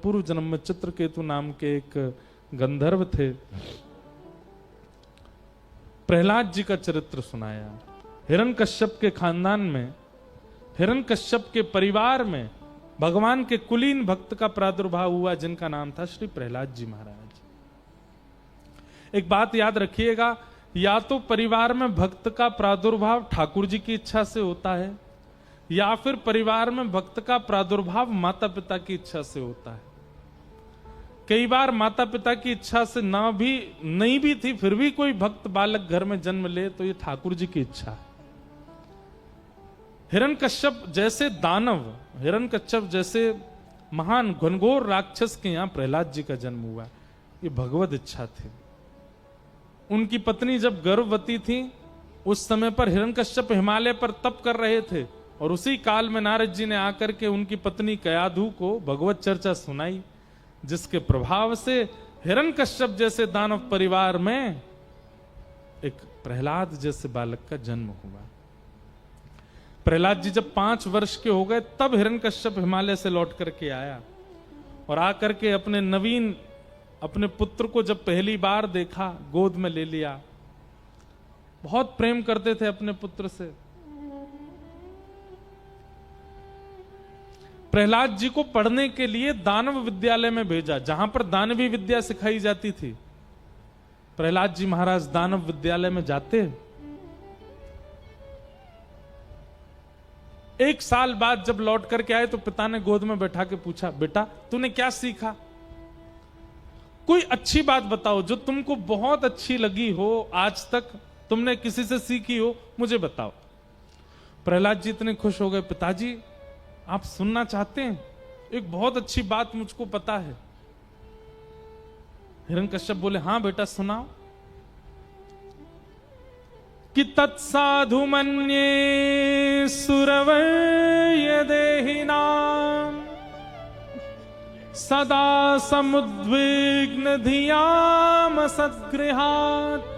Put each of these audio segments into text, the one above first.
पूर्व जन्म में चित्रकेतु नाम के एक गंधर्व थे। प्रहलाद जी का चरित्र सुनाया। हिरण्यकश्यप के खानदान में, हिरण्यकश्यप के परिवार में भगवान के कुलीन भक्त का प्रादुर्भाव हुआ, जिनका नाम था श्री प्रहलाद जी महाराज। एक बात याद रखिएगा, या तो परिवार में भक्त का प्रादुर्भाव ठाकुर जी की इच्छा से होता है, या फिर परिवार में भक्त का प्रादुर्भाव माता पिता की इच्छा से होता है। कई बार माता पिता की इच्छा से नहीं भी थी, फिर भी कोई भक्त बालक घर में जन्म ले तो ये ठाकुर जी की इच्छा है। हिरण्यकश्यप जैसे दानव, हिरण्यकश्यप जैसे महान घनघोर राक्षस के यहां प्रहलाद जी का जन्म हुआ, ये भगवत इच्छा थी। उनकी पत्नी जब गर्भवती थी, उस समय पर हिरण्यकश्यप हिमालय पर तप कर रहे थे, और उसी काल में नारद जी ने आकर के उनकी पत्नी कयाधु को भगवत चर्चा सुनाई, जिसके प्रभाव से हिरण्यकश्यप जैसे दानव परिवार में एक प्रहलाद जैसे बालक का जन्म हुआ। प्रहलाद जी जब 5 वर्ष के हो गए, तब हिरण्यकश्यप हिमालय से लौट करके आया, और आकर के अपने पुत्र को जब पहली बार देखा, गोद में ले लिया। बहुत प्रेम करते थे अपने पुत्र से। प्रहलाद जी को पढ़ने के लिए दानव विद्यालय में भेजा, जहां पर दानवी विद्या सिखाई जाती थी। प्रहलाद जी महाराज दानव विद्यालय में जाते। 1 साल बाद जब लौट करके आए तो पिता ने गोद में बैठा के पूछा, बेटा तूने क्या सीखा? कोई अच्छी बात बताओ जो तुमको बहुत अच्छी लगी हो, आज तक तुमने किसी से सीखी हो, मुझे बताओ। प्रहलाद जी इतने खुश हो गए, पिताजी आप सुनना चाहते हैं? एक बहुत अच्छी बात मुझको पता है। हिरण्यकश्यप बोले, हां बेटा सुनाओ। कि तत्साधु मन्ये सुरवय देहिनाम सदा समुद्विग्न धियाम सद्गृहात्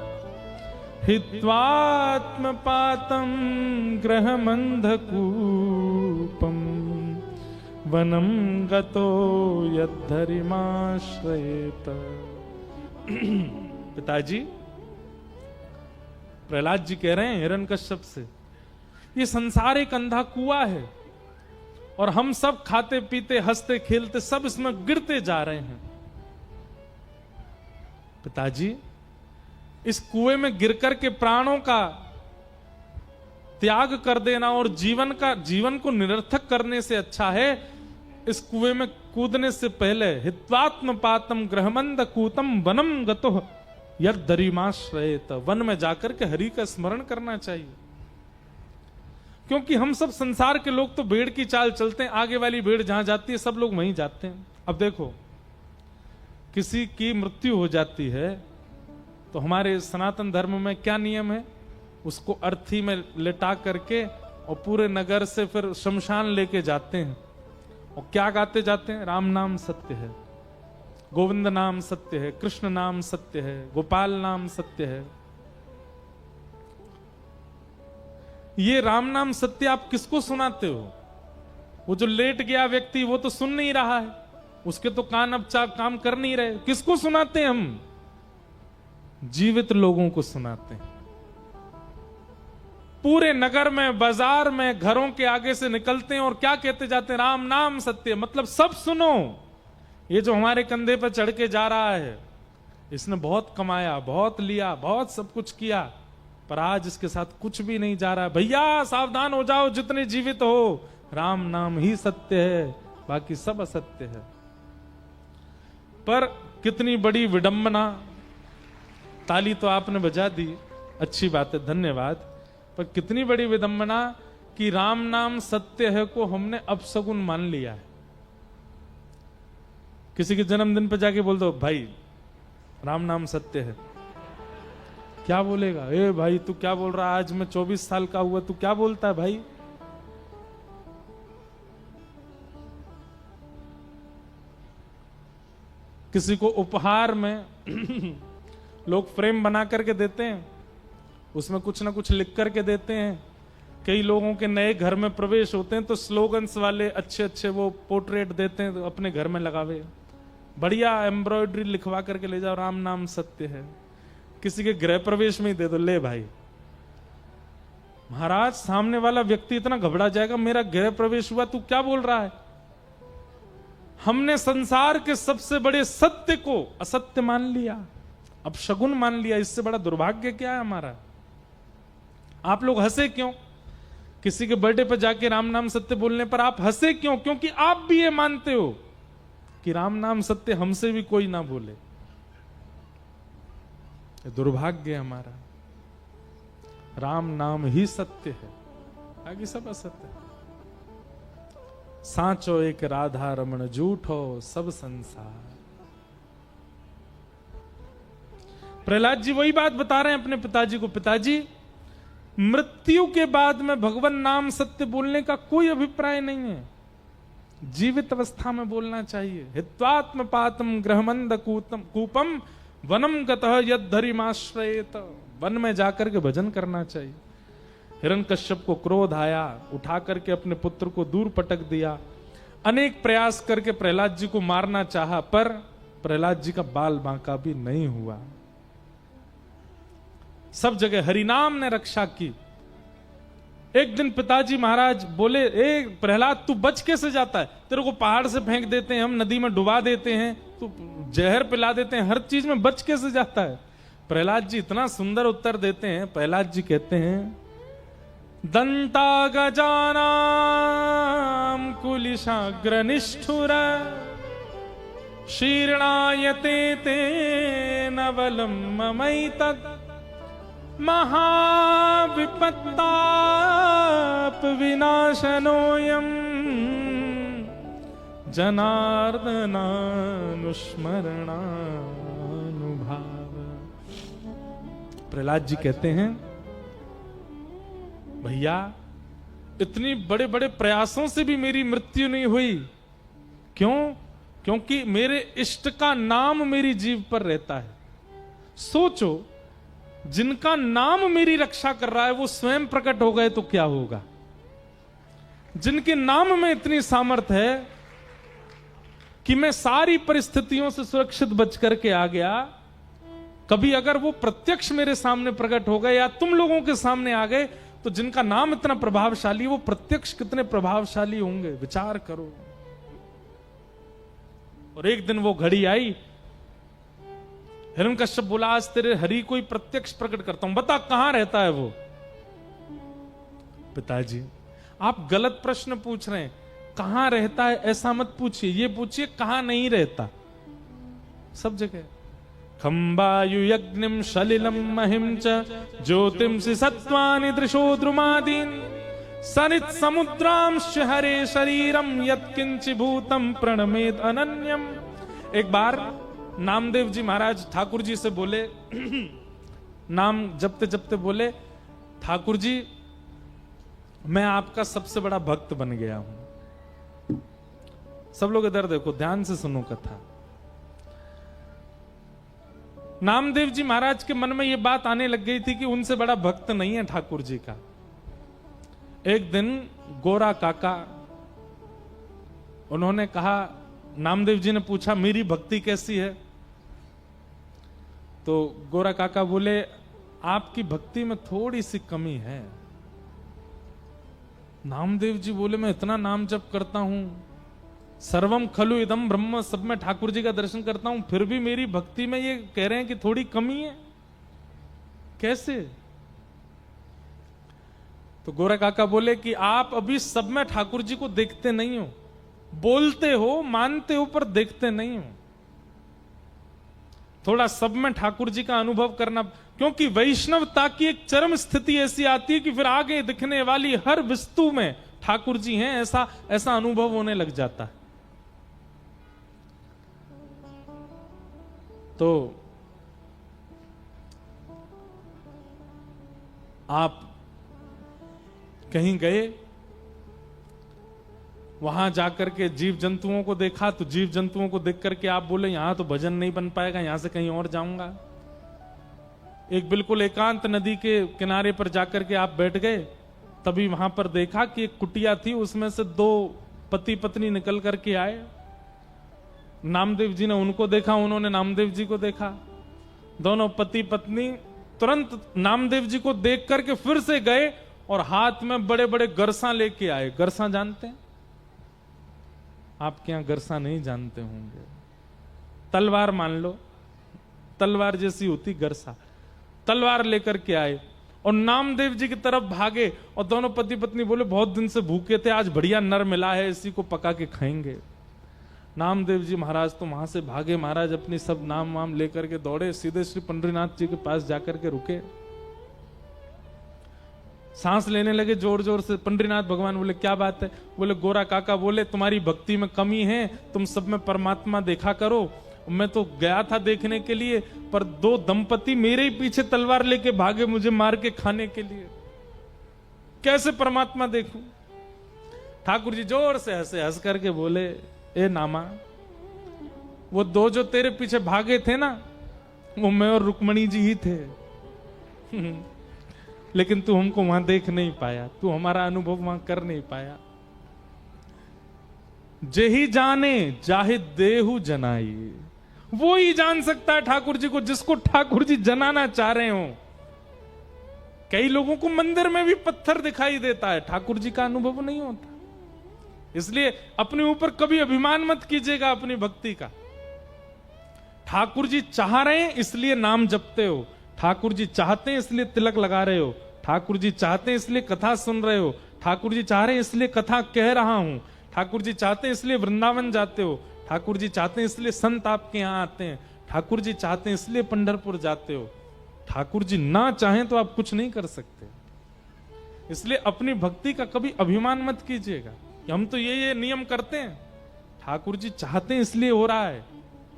हित्वात्मपातं ग्रहमन्धकूपम् वनं गतो यद्धरिमाश्रयेत। पिताजी, प्रहलाद जी कह रहे हैं हिरण्यकश्यप से, ये संसार एक अंधा कुआं है, और हम सब खाते पीते हंसते खेलते सब इसमें गिरते जा रहे हैं। पिताजी, इस कुएं में गिरकर के प्राणों का त्याग कर देना और जीवन को निरर्थक करने से अच्छा है इस कुएं में कूदने से पहले हित्वात्म पातम ग्रहमंद कूतम वनम गतो यद्धरिमाश्रयेत, वन में जाकर के हरि का स्मरण करना चाहिए। क्योंकि हम सब संसार के लोग तो भेड़ की चाल चलते हैं, आगे वाली भेड़ जहां जाती है सब लोग वहीं जाते हैं। अब देखो, किसी की मृत्यु हो जाती है तो हमारे सनातन धर्म में क्या नियम है? उसको अर्थी में लेटा करके और पूरे नगर से फिर शमशान लेके जाते हैं, और क्या गाते जाते हैं? राम नाम सत्य है, गोविंद नाम सत्य है, कृष्ण नाम सत्य है, गोपाल नाम सत्य है। ये राम नाम सत्य आप किसको सुनाते हो? वो जो लेट गया व्यक्ति वो तो सुन नहीं रहा है, उसके तो कान अब काम कर नहीं रहे। किसको सुनाते हैं हम? जीवित लोगों को सुनाते हैं। पूरे नगर में, बाजार में, घरों के आगे से निकलते हैं और क्या कहते जाते हैं? राम नाम सत्य। मतलब सब सुनो, ये जो हमारे कंधे पर चढ़ के जा रहा है, इसने बहुत कमाया, बहुत लिया, बहुत सब कुछ किया, पर आज इसके साथ कुछ भी नहीं जा रहा है। भैया सावधान हो जाओ, जितने जीवित हो, राम नाम ही सत्य है, बाकी सब असत्य है। पर कितनी बड़ी विडंबना। ताली तो आपने बजा दी, अच्छी बात है, धन्यवाद। पर कितनी बड़ी विडंबना कि राम नाम सत्य है को हमने अपशगुन मान लिया है। किसी के जन्मदिन पर जाके बोल दो, भाई राम नाम सत्य है, क्या बोलेगा? ए भाई तू क्या बोल रहा है? आज मैं 24 साल का हुआ, तू क्या बोलता है भाई? किसी को उपहार में लोग फ्रेम बना करके देते हैं, उसमें कुछ ना कुछ लिख करके देते हैं, कई लोगों के नए घर में प्रवेश होते हैं तो स्लोगन्स वाले अच्छे अच्छे वो पोर्ट्रेट देते हैं, तो अपने घर में लगावे, बढ़िया एम्ब्रॉयडरी लिखवा करके ले जाओ, राम नाम सत्य है। किसी के गृह प्रवेश में ही दे दो, ले भाई। महाराज सामने वाला व्यक्ति इतना घबरा जाएगा, मेरा गृह प्रवेश हुआ, तू क्या बोल रहा है? हमने संसार के सबसे बड़े सत्य को असत्य मान लिया, अब शगुन मान लिया। इससे बड़ा दुर्भाग्य क्या है हमारा? आप लोग हंसे क्यों? किसी के बर्थडे पर जाके राम नाम सत्य बोलने पर आप हंसे क्यों? क्योंकि आप भी ये मानते हो कि राम नाम सत्य हमसे भी कोई ना बोले। दुर्भाग्य है हमारा। राम नाम ही सत्य है, आगे सब असत्य है। सांचो एक राधा रमण, झूठो सब संसार। प्रहलाद जी वही बात बता रहे हैं अपने पिताजी को, पिताजी मृत्यु के बाद में भगवान नाम सत्य बोलने का कोई अभिप्राय नहीं है, जीवित अवस्था में बोलना चाहिए। हित्वात्म पातम ग्रहमंद कूपम वनम गतः यद्धरिमाश्रयेत, वन में जाकर के भजन करना चाहिए। हिरण्यकश्यप को क्रोध आया, उठा करके अपने पुत्र को दूर पटक दिया। अनेक प्रयास करके प्रहलाद जी को मारना चाहा, पर प्रहलाद जी का बाल बांका भी नहीं हुआ। सब जगह हरिनाम ने रक्षा की। एक दिन पिताजी महाराज बोले, ए प्रहलाद तू बच कैसे जाता है? तेरे को पहाड़ से फेंक देते हैं, हम नदी में डुबा देते हैं, तू जहर पिला देते हैं, हर चीज में बच कैसे जाता है? प्रहलाद जी इतना सुंदर उत्तर देते हैं। प्रहलाद जी कहते हैं, दंता गजानाम कुलिशाग्र निष्ठुर शीर्णायते ते नवलम ममैतत् महाविपत्ताप विनाशनोयम जनार्दनानुस्मरणानुभाव। प्रहलाद जी कहते हैं, भैया इतनी बड़े बड़े प्रयासों से भी मेरी मृत्यु नहीं हुई। क्यों? क्योंकि मेरे इष्ट का नाम मेरी जीभ पर रहता है। सोचो, जिनका नाम मेरी रक्षा कर रहा है वो स्वयं प्रकट हो गए तो क्या होगा? जिनके नाम में इतनी सामर्थ है कि मैं सारी परिस्थितियों से सुरक्षित बच करके आ गया, कभी अगर वो प्रत्यक्ष मेरे सामने प्रकट हो गए या तुम लोगों के सामने आ गए, तो जिनका नाम इतना प्रभावशाली, वो प्रत्यक्ष कितने प्रभावशाली होंगे, विचार करो। और एक दिन वो घड़ी आई, हिरण्यकश्यप बोला, आज तेरे हरि को ही प्रत्यक्ष प्रकट करता हूं, बता कहां रहता है वो? पिताजी आप गलत प्रश्न पूछ रहे हैं। कहां रहता है ऐसा मत पूछिए, ये पूछिए कहां नहीं रहता। सब जगह खंबायु यज्ञम सलिलम महिम च ज्योतिंसि सत्वानि दृशो द्रुमादीन सनित समुद्रांश हरे शरीरम यत्किंचि भूतम प्रणमेत अनन्यम। एक बार नामदेव जी महाराज ठाकुर जी से बोले, नाम जपते जपते बोले, ठाकुर जी मैं आपका सबसे बड़ा भक्त बन गया हूं। सब लोग इधर देखो, ध्यान से सुनो कथा। नामदेव जी महाराज के मन में यह बात आने लग गई थी कि उनसे बड़ा भक्त नहीं है ठाकुर जी का। एक दिन गोरा काका, उन्होंने कहा, नामदेव जी ने पूछा मेरी भक्ति कैसी है? तो गोरा काका बोले, आपकी भक्ति में थोड़ी सी कमी है। नामदेव जी बोले, मैं इतना नाम जप करता हूं, सर्वम खलु इदम ब्रह्म, सब में ठाकुर जी का दर्शन करता हूं, फिर भी मेरी भक्ति में ये कह रहे हैं कि थोड़ी कमी है, कैसे? तो गोरा काका बोले कि आप अभी सब में ठाकुर जी को देखते नहीं हो, बोलते हो, मानते हो, पर देखते नहीं हो। थोड़ा सब में ठाकुर जी का अनुभव करना, क्योंकि वैष्णवता की एक चरम स्थिति ऐसी आती है कि फिर आगे दिखने वाली हर वस्तु में ठाकुर जी हैं, ऐसा अनुभव होने लग जाता है। तो आप कहीं गए, वहां जाकर के जीव जंतुओं को देखा, तो जीव जंतुओं को देख करके आप बोले, यहां तो भजन नहीं बन पाएगा, यहां से कहीं और जाऊंगा। एक बिल्कुल एकांत नदी के किनारे पर जाकर के आप बैठ गए, तभी वहां पर देखा कि एक कुटिया थी, उसमें से दो पति पत्नी निकल करके आए। नामदेव जी ने उनको देखा, उन्होंने नामदेव जी को देखा। दोनों पति पत्नी तुरंत नामदेव जी को देख करके फिर से गए और हाथ में बड़े बड़े गरसा लेके आए। गरसा जानते हैं? आपके यहां गरसा नहीं जानते होंगे। तलवार मान लो, तलवार जैसी होती गरसा। तलवार लेकर के आए और नामदेव जी की तरफ भागे और दोनों पति पत्नी बोले बहुत दिन से भूखे थे, आज बढ़िया नर मिला है, इसी को पका के खाएंगे। नामदेव जी महाराज तो वहां से भागे। महाराज अपनी सब नाम वाम लेकर के दौड़े, सीधे श्री पंडरीनाथ जी के पास जाकर के रुके, सांस लेने लगे जोर जोर से। पंडरीनाथ भगवान बोले क्या बात है? बोले गोरा काका बोले तुम्हारी भक्ति में कमी है, तुम सब में परमात्मा देखा करो। मैं तो गया था देखने के लिए, पर दो दंपति मेरे ही पीछे तलवार लेके भागे मुझे मार के खाने के लिए, कैसे परमात्मा देखूं? ठाकुर जी जोर से हंसे, हंस करके बोले ए नामा, वो दो जो तेरे पीछे भागे थे ना, वो मैं और रुक्मणी जी ही थे। लेकिन तू हमको वहां देख नहीं पाया, तू हमारा अनुभव वहां कर नहीं पाया। जेही जाने जाहि देहु जनाई, वो ही जान सकता है ठाकुर जी को जिसको ठाकुर जी जनाना चाह रहे हो। कई लोगों को मंदिर में भी पत्थर दिखाई देता है, ठाकुर जी का अनुभव नहीं होता। इसलिए अपने ऊपर कभी अभिमान मत कीजिएगा अपनी भक्ति का। ठाकुर जी चाह रहे हैं इसलिए नाम जपते हो, ठाकुर जी चाहते हैं इसलिए तिलक लगा रहे हो, ठाकुर जी चाहते हैं इसलिए कथा सुन रहे हो, ठाकुर जी चाह रहे हैं इसलिए कथा कह रहा हूं, ठाकुर जी चाहते हैं इसलिए वृंदावन जाते हो, ठाकुर जी चाहते हैं इसलिए संत आपके यहां आते हैं, ठाकुर जी चाहते हैं इसलिए पंढरपुर जाते हो। ठाकुर जी ना चाहें तो आप कुछ नहीं कर सकते। इसलिए अपनी भक्ति का कभी अभिमान मत कीजिएगा कि हम तो ये नियम करते हैं, ठाकुर जी चाहते हैं इसलिए हो रहा है,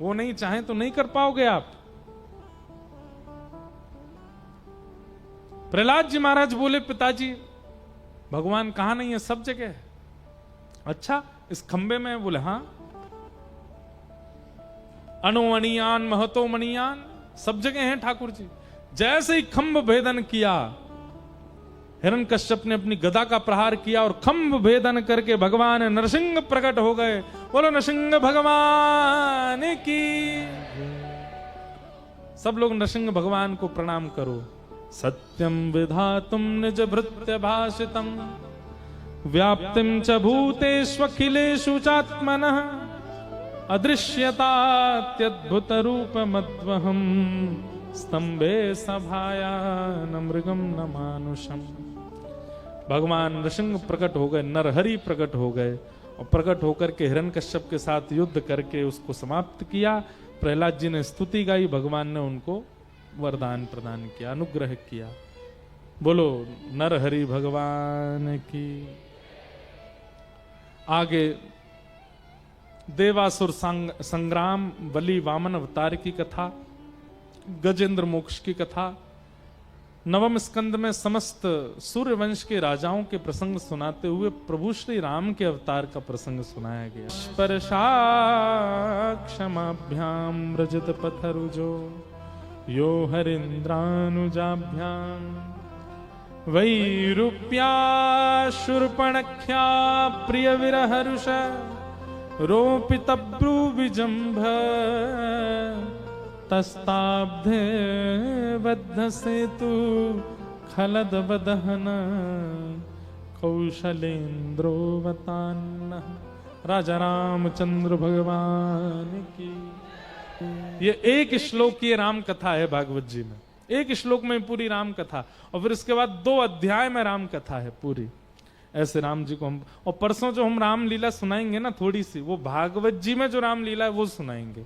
वो नहीं चाहें तो नहीं कर पाओगे आप। प्रहलाद जी महाराज बोले पिताजी भगवान कहां नहीं है? सब जगह है। अच्छा इस खंबे में? बोले हाँ। अणुअणियान महतो मणियान, सब जगह हैं ठाकुर जी। जैसे ही खंभ भेदन किया, हिरण्यकश्यप ने अपनी गदा का प्रहार किया और खंभ भेदन करके भगवान नरसिंह प्रकट हो गए। बोलो नरसिंह भगवान की। सब लोग नरसिंह भगवान को प्रणाम करो। सत्यम विधातुम निज भृत्य भाषितम व्याप्तिम च भूतेष्वखिलेषु चात्मनः अदृश्यतात्यद्भुत रूप मद्वहम स्तंभे सभाया न मृगम न मानुषम। भगवान नरसिंह प्रकट हो गए, नरहरि प्रकट हो गए और प्रकट होकर के हिरण्यकश्यप के साथ युद्ध करके उसको समाप्त किया। प्रहलाद जी ने स्तुति गाई, भगवान ने उनको वरदान प्रदान किया, अनुग्रह किया। बोलो नरहरि भगवान की। आगे देवासुर संग्राम, बलि वामन अवतार की कथा, गजेंद्र मोक्ष की कथा, नवम स्कंद में समस्त सूर्य वंश के राजाओं के प्रसंग सुनाते हुए प्रभु श्री राम के अवतार का प्रसंग सुनाया गया। स्पर्शा क्षमाभ्याम रजत पथरुजो यो हरिंद्रानुजाभ्याम वैरूप्या शूर्पणख्या प्रिय विरहरुष रोपित ब्रूविजंभ तस्ताब्धे बद्ध सेतु खलद बदहन कौशलेन्द्रो वतान्न। राजा रामचंद्र भगवान की। ये एक श्लोक की राम कथा है भागवत जी में, एक श्लोक में पूरी राम कथा, और फिर इसके बाद 2 अध्याय में राम कथा है पूरी। ऐसे राम जी को हम, और परसों जो हम रामलीला सुनाएंगे ना थोड़ी सी, वो भागवत जी में जो रामलीला है वो सुनाएंगे।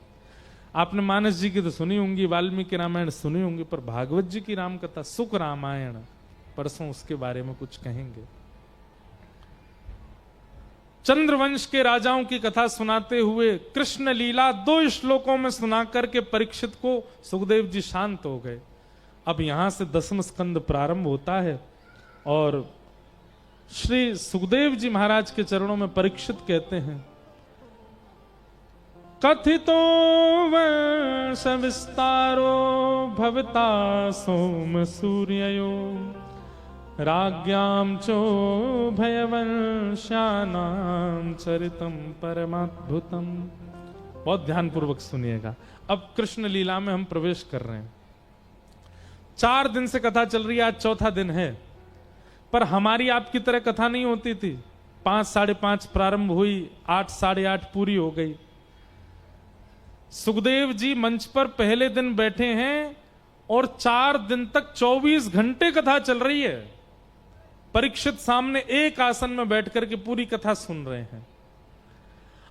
आपने मानस जी की तो सुनी होंगी, वाल्मीकि रामायण सुनी होंगी, पर भागवत जी की राम कथा सुख रामायण, परसों उसके बारे में कुछ कहेंगे। चंद्रवंश के राजाओं की कथा सुनाते हुए कृष्ण लीला 2 श्लोकों में सुना करके परीक्षित को सुखदेव जी शांत हो गए। अब यहां से 10वां स्कंद प्रारंभ होता है और श्री सुखदेव जी महाराज के चरणों में परीक्षित कहते हैं, कथितो वंश विस्तारो भवता सोम सूर्यो राज्ञां चो भयवंशानां चरितम परमाद्भुतम। बहुत ध्यानपूर्वक सुनिएगा। अब कृष्ण लीला में हम प्रवेश कर रहे हैं। 4 दिन से कथा चल रही है, आज चौथा दिन है। पर हमारी आपकी तरह कथा नहीं होती थी। 5, 5:30 प्रारंभ हुई, 8, 8:30 पूरी हो गई। सुखदेव जी मंच पर पहले दिन बैठे हैं और 4 दिन तक 24 घंटे कथा चल रही है। परीक्षित सामने एक आसन में बैठकर के पूरी कथा सुन रहे हैं।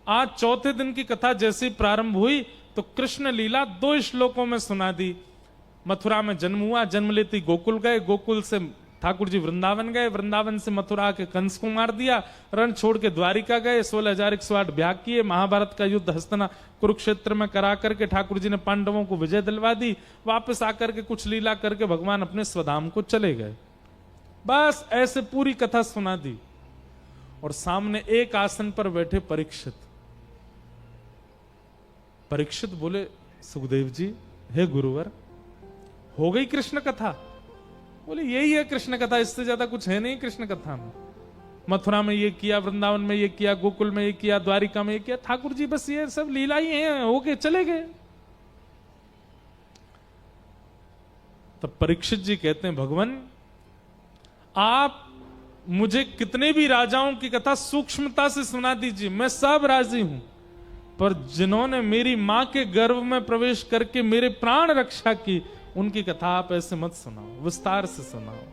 आज चौथे दिन की कथा जैसे ही प्रारंभ हुई तो कृष्ण लीला 2 श्लोकों में सुना दी। मथुरा में जन्म हुआ, जन्म लेती गोकुल गए, गोकुल से ठाकुर जी वृंदावन गए, वृंदावन से मथुरा के कंस को मार दिया, रण छोड़ के द्वारिका गए, 16,108 ब्याह किए, महाभारत का युद्ध हस्तना कुरुक्षेत्र में करा करके ठाकुर जी ने पांडवों को विजय दिलवा दी। वापस आकर के कुछ लीला करके भगवान अपने स्वधाम को चले गए। बस ऐसे पूरी कथा सुना दी। और सामने एक आसन पर बैठे परीक्षित। परीक्षित बोले, सुखदेव जी, हे गुरुवर, हो गई कृष्ण कथा? बोले, यही है कृष्ण कथा, इससे ज्यादा कुछ है नहीं कृष्ण कथा में। मथुरा में ये किया, वृंदावन में ये किया, गोकुल में ये किया, द्वारिका में ये किया। ठाकुर जी बस ये सब लीला ही है, हो गए, चले गए। तब परीक्षित जी कहते हैं, भगवान आप मुझे कितने भी राजाओं की कथा सूक्ष्मता से सुना दीजिए, मैं सब राजी हूं। पर जिन्होंने मेरी मां के गर्भ में प्रवेश करके मेरे प्राण रक्षा की, उनकी कथा आप ऐसे मत सुनाओ, विस्तार से सुनाओ।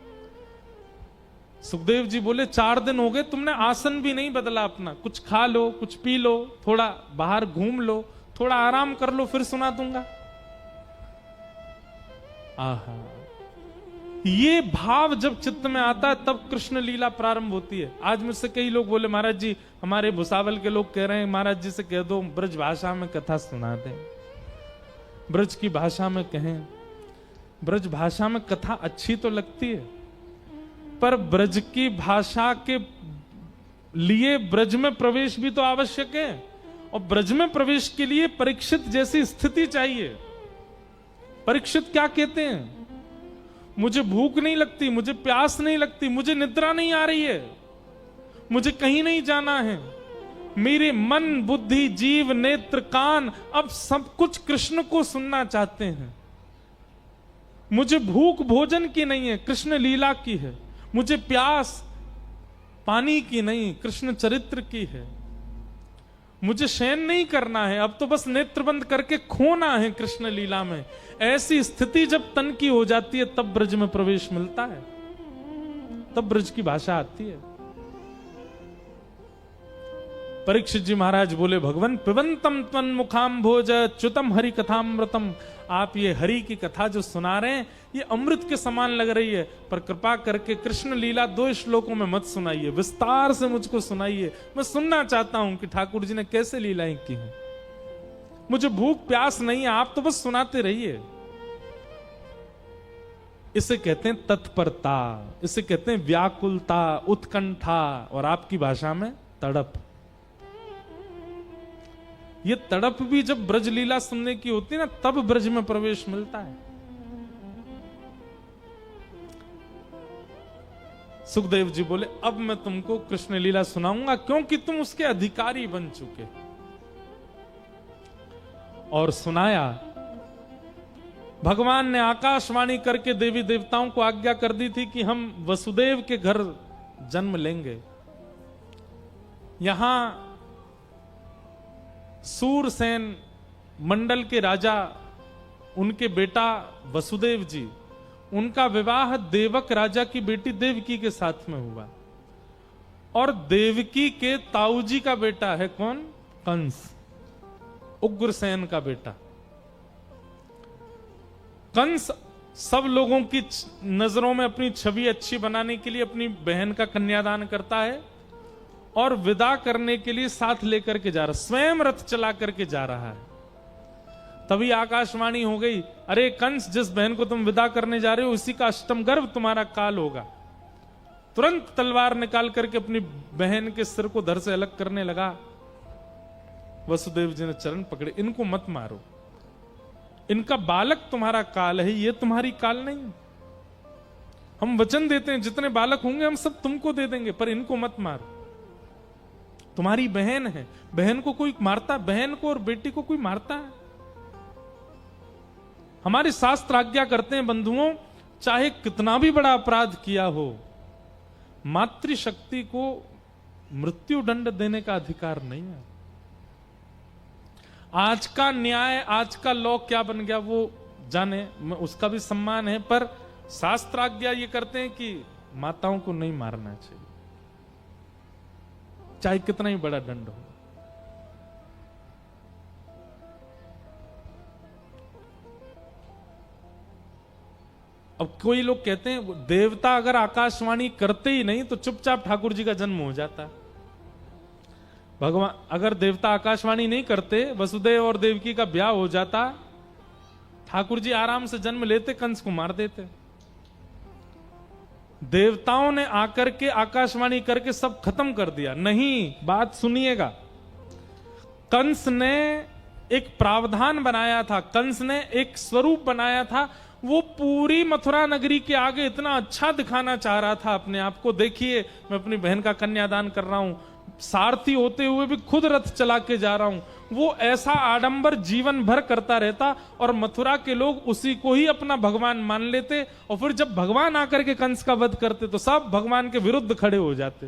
सुखदेव जी बोले, 4 दिन हो गए, तुमने आसन भी नहीं बदला अपना। कुछ खा लो, कुछ पी लो, थोड़ा बाहर घूम लो, थोड़ा आराम कर लो, फिर सुना दूंगा। आहा, ये भाव जब चित्त में आता है तब कृष्ण लीला प्रारंभ होती है। आज मुझसे कई लोग बोले, महाराज जी, हमारे भुसावल के लोग कह रहे हैं, महाराज जी से कह दो ब्रज भाषा में कथा सुना दें, ब्रज की भाषा में कहें। ब्रज भाषा में कथा अच्छी तो लगती है, पर ब्रज की भाषा के लिए ब्रज में प्रवेश भी तो आवश्यक है। और ब्रज में प्रवेश के लिए परीक्षित जैसी स्थिति चाहिए। परीक्षित क्या कहते हैं? मुझे भूख नहीं लगती, मुझे प्यास नहीं लगती, मुझे निद्रा नहीं आ रही है, मुझे कहीं नहीं जाना है, मेरे मन, बुद्धि, जीव, नेत्र, कान अब सब कुछ कृष्ण को सुनना चाहते हैं। मुझे भूख भोजन की नहीं है, कृष्ण लीला की है। मुझे प्यास पानी की नहीं, कृष्ण चरित्र की है। मुझे शयन नहीं करना है, अब तो बस नेत्र बंद करके खोना है कृष्ण लीला में। ऐसी स्थिति जब तन की हो जाती है तब ब्रज में प्रवेश मिलता है, तब ब्रज की भाषा आती है। परीक्षित जी महाराज बोले, भगवान पिबंतम त्वन् मुखाम्भोज च्युतम हरि कथामृतम। आप ये हरि की कथा जो सुना रहे हैं ये अमृत के समान लग रही है, पर कृपा करके कृष्ण लीला 2 श्लोकों में मत सुनाइए, विस्तार से मुझको सुनाइए। मैं सुनना चाहता हूं कि ठाकुर जी ने कैसे लीलाएं की हैं। मुझे भूख प्यास नहीं है, आप तो बस सुनाते रहिए। इसे कहते हैं तत्परता, इसे कहते हैं व्याकुलता, उत्कंठा, और आपकी भाषा में तड़प। ये तड़प भी जब ब्रज लीला सुनने की होती है ना, तब ब्रज में प्रवेश मिलता है। सुखदेव जी बोले, अब मैं तुमको कृष्ण लीला सुनाऊंगा, क्योंकि तुम उसके अधिकारी बन चुके। और सुनाया। भगवान ने आकाशवाणी करके देवी देवताओं को आज्ञा कर दी थी कि हम वसुदेव के घर जन्म लेंगे। यहां सूरसेन मंडल के राजा, उनके बेटा वसुदेव जी, उनका विवाह देवक राजा की बेटी देवकी के साथ में हुआ। और देवकी के ताऊजी का बेटा है कौन? कंस, उग्रसेन का बेटा। कंस सब लोगों की नजरों में अपनी छवि अच्छी बनाने के लिए अपनी बहन का कन्यादान करता है और विदा करने के लिए साथ लेकर के जा रहा, स्वयं रथ चला करके जा रहा है। तभी आकाशवाणी हो गई, अरे कंस, जिस बहन को तुम विदा करने जा रहे हो उसी का अष्टम गर्भ तुम्हारा काल होगा। तुरंत तलवार निकाल करके अपनी बहन के सिर को धड़ से अलग करने लगा। वसुदेव जी ने चरण पकड़े, इनको मत मारो, इनका बालक तुम्हारा काल है, ये तुम्हारी काल नहीं। हम वचन देते हैं जितने बालक होंगे हम सब तुमको दे देंगे, पर इनको मत मार। तुम्हारी बहन है, बहन को कोई मारता, बहन को और बेटी को कोई मारता है? हमारे शास्त्र आज्ञा करते हैं बंधुओं, चाहे कितना भी बड़ा अपराध किया हो, मातृशक्ति को मृत्यु दंड देने का अधिकार नहीं है। आज का न्याय, आज का लॉ क्या बन गया वो जाने, उसका भी सम्मान है, पर शास्त्र आज्ञा ये करते हैं कि माताओं को नहीं मारना चाहिए, चाहे कितना ही बड़ा दंड हो। अब कोई लोग कहते हैं देवता अगर आकाशवाणी करते ही नहीं तो चुपचाप ठाकुर जी का जन्म हो जाता। भगवान अगर देवता आकाशवाणी नहीं करते, वसुदेव और देवकी का ब्याह हो जाता, ठाकुर जी आराम से जन्म लेते, कंस को मार देते। देवताओं ने आकर के आकाशवाणी करके सब खत्म कर दिया। नहीं, बात सुनिएगा। कंस ने एक प्रावधान बनाया था, कंस ने एक स्वरूप बनाया था। वो पूरी मथुरा नगरी के आगे इतना अच्छा दिखाना चाह रहा था अपने आप को। देखिए, मैं अपनी बहन का कन्यादान कर रहा हूं, सारथी होते हुए भी खुद रथ चला के जा रहा हूं। वो ऐसा आडंबर जीवन भर करता रहता और मथुरा के लोग उसी को ही अपना भगवान मान लेते। और फिर जब भगवान आकर के कंस का वध करते तो सब भगवान के विरुद्ध खड़े हो जाते।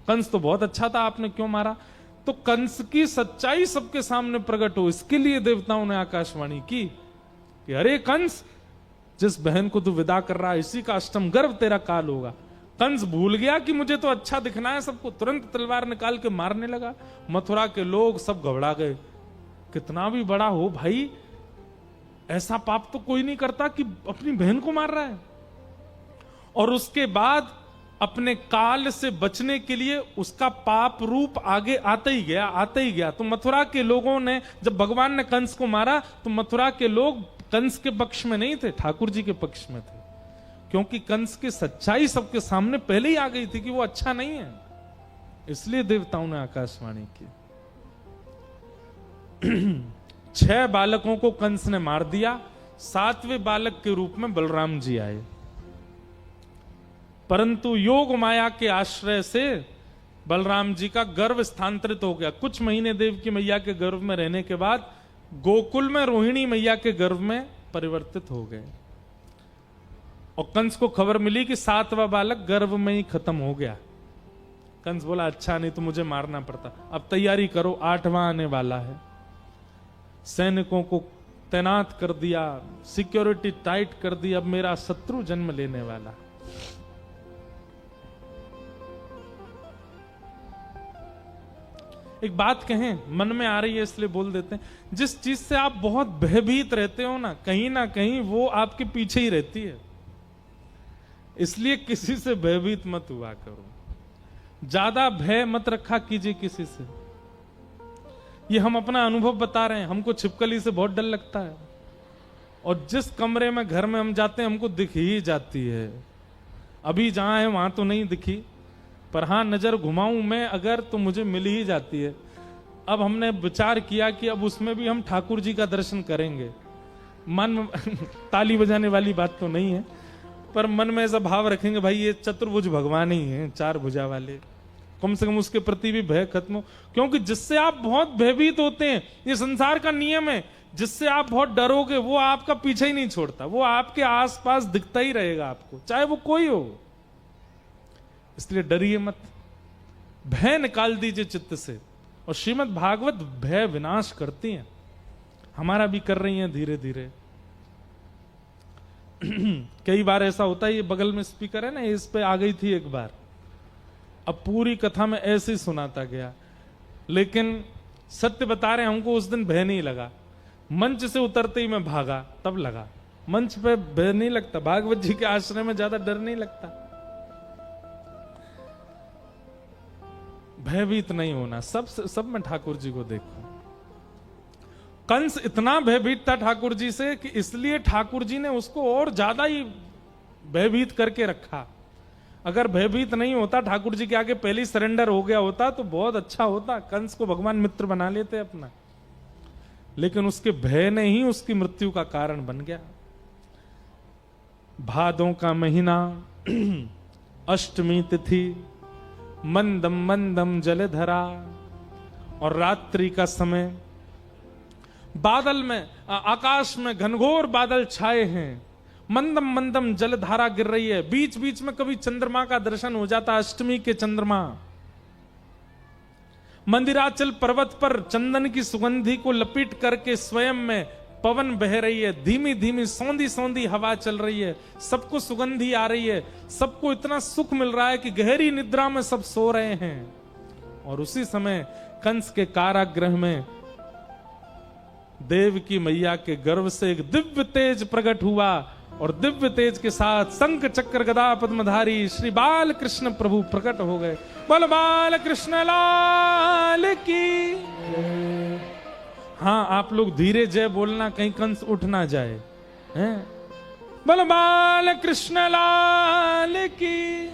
कंस तो बहुत अच्छा था, आपने क्यों मारा? तो कंस की सच्चाई सबके सामने प्रकट हो, इसके लिए देवताओं ने आकाशवाणी की कि अरे कंस, जिस बहन को तू विदा कर रहा है इसी का अष्टम गर्भ तेरा काल होगा। कंस भूल गया कि मुझे तो अच्छा दिखना है सबको, तुरंत तलवार निकाल के मारने लगा। मथुरा के लोग सब घबरा गए। कितना भी बड़ा हो भाई, ऐसा पाप तो कोई नहीं करता कि अपनी बहन को मार रहा है। और उसके बाद अपने काल से बचने के लिए उसका पाप रूप आगे आता ही गया, आता ही गया। तो मथुरा के लोगों ने, जब भगवान ने कंस को मारा तो मथुरा के लोग कंस के पक्ष में नहीं थे, ठाकुर जी के पक्ष में थे, क्योंकि कंस की सच्चाई सबके सामने पहले ही आ गई थी कि वो अच्छा नहीं है। इसलिए देवताओं ने आकाशवाणी की। 6 बालकों को कंस ने मार दिया, 7वें बालक के रूप में बलराम जी आए। परंतु योग माया के आश्रय से बलराम जी का गर्भ स्थानांतरित हो गया। कुछ महीने देवकी मैया के गर्भ में रहने के बाद गोकुल में रोहिणी मैया के गर्भ में परिवर्तित हो गए। और कंस को खबर मिली कि 7वां बालक गर्भ में ही खत्म हो गया। कंस बोला अच्छा, नहीं तो मुझे मारना पड़ता। अब तैयारी करो, 8वां आने वाला है। सैनिकों को तैनात कर दिया, सिक्योरिटी टाइट कर दी, अब मेरा शत्रु जन्म लेने वाला। एक बात कहें, मन में आ रही है इसलिए बोल देते हैं, जिस चीज से आप बहुत भयभीत रहते हो ना कहीं वो आपके पीछे ही रहती है। इसलिए किसी से भयभीत मत हुआ करो, ज्यादा भय मत रखा कीजिए किसी से। ये हम अपना अनुभव बता रहे हैं। हमको छिपकली से बहुत डर लगता है, और जिस कमरे में घर में हम जाते हैं हमको दिख ही जाती है। अभी जहां है वहां तो नहीं दिखी, पर हां नजर घुमाऊं मैं अगर तो मुझे मिल ही जाती है। अब हमने विचार किया कि अब उसमें भी हम ठाकुर जी का दर्शन करेंगे। मन ताली बजाने वाली बात तो नहीं है, पर मन में ऐसा भाव रखेंगे भाई ये चतुर्भुज भगवान ही है, 4 भुजा वाले, कम से कम उसके प्रति भी भय खत्म हो। क्योंकि जिससे आप बहुत भयभीत होते हैं, ये संसार का नियम है, जिससे आप बहुत डरोगे वो आपका पीछे ही नहीं छोड़ता, वो आपके आसपास दिखता ही रहेगा आपको, चाहे वो कोई हो। इसलिए डरिए मत, भय निकाल दीजिए चित्त से। और श्रीमद् भागवत भय विनाश करती हैं, हमारा भी कर रही हैं धीरे धीरे। कई बार ऐसा होता है, ये बगल में स्पीकर है ना, इस पे आ गई थी एक बार। अब पूरी कथा में ऐसे ही सुनाता गया, लेकिन सत्य बता रहे हैं, हमको उस दिन भय नहीं लगा। मंच से उतरते ही मैं भागा, तब लगा। मंच पे भय नहीं लगता, भागवत जी के आश्रय में ज्यादा डर नहीं लगता। भयभीत नहीं होना, सब में ठाकुर जी को देखो। कंस इतना भयभीत था ठाकुर जी से कि इसलिए ठाकुर जी ने उसको और ज्यादा ही भयभीत करके रखा। अगर भयभीत नहीं होता, ठाकुर जी के आगे पहले ही सरेंडर हो गया होता तो बहुत अच्छा होता, कंस को भगवान मित्र बना लेते अपना। लेकिन उसके भय ने ही उसकी मृत्यु का कारण बन गया। भादों का महीना, अष्टमी तिथि, मंदम मंदम जलधरा, और रात्रि का समय। बादल में, आकाश में घनघोर बादल छाए हैं, मंदम मंदम जलधारा गिर रही है, बीच बीच में कभी चंद्रमा का दर्शन हो जाता, अष्टमी के चंद्रमा। मंदिराचल पर्वत पर चंदन की सुगंधी को लपेट करके स्वयं में पवन बह रही है, धीमी धीमी सौंधी सौंधी हवा चल रही है, सबको सुगंधी आ रही है, सबको इतना सुख मिल रहा है कि गहरी निद्रा में सब सो रहे हैं। और उसी समय कंस के कारागृह में देव की मैया के गर्भ से एक दिव्य तेज प्रकट हुआ, और दिव्य तेज के साथ शंख चक्र गदा पद्मधारी श्री बाल कृष्ण प्रभु प्रकट हो गए। बोल बाल कृष्ण लाल की। हाँ, आप लोग धीरे जय बोलना, कहीं कंस उठ ना जाए, हैं? बोल बाल कृष्ण लाल की।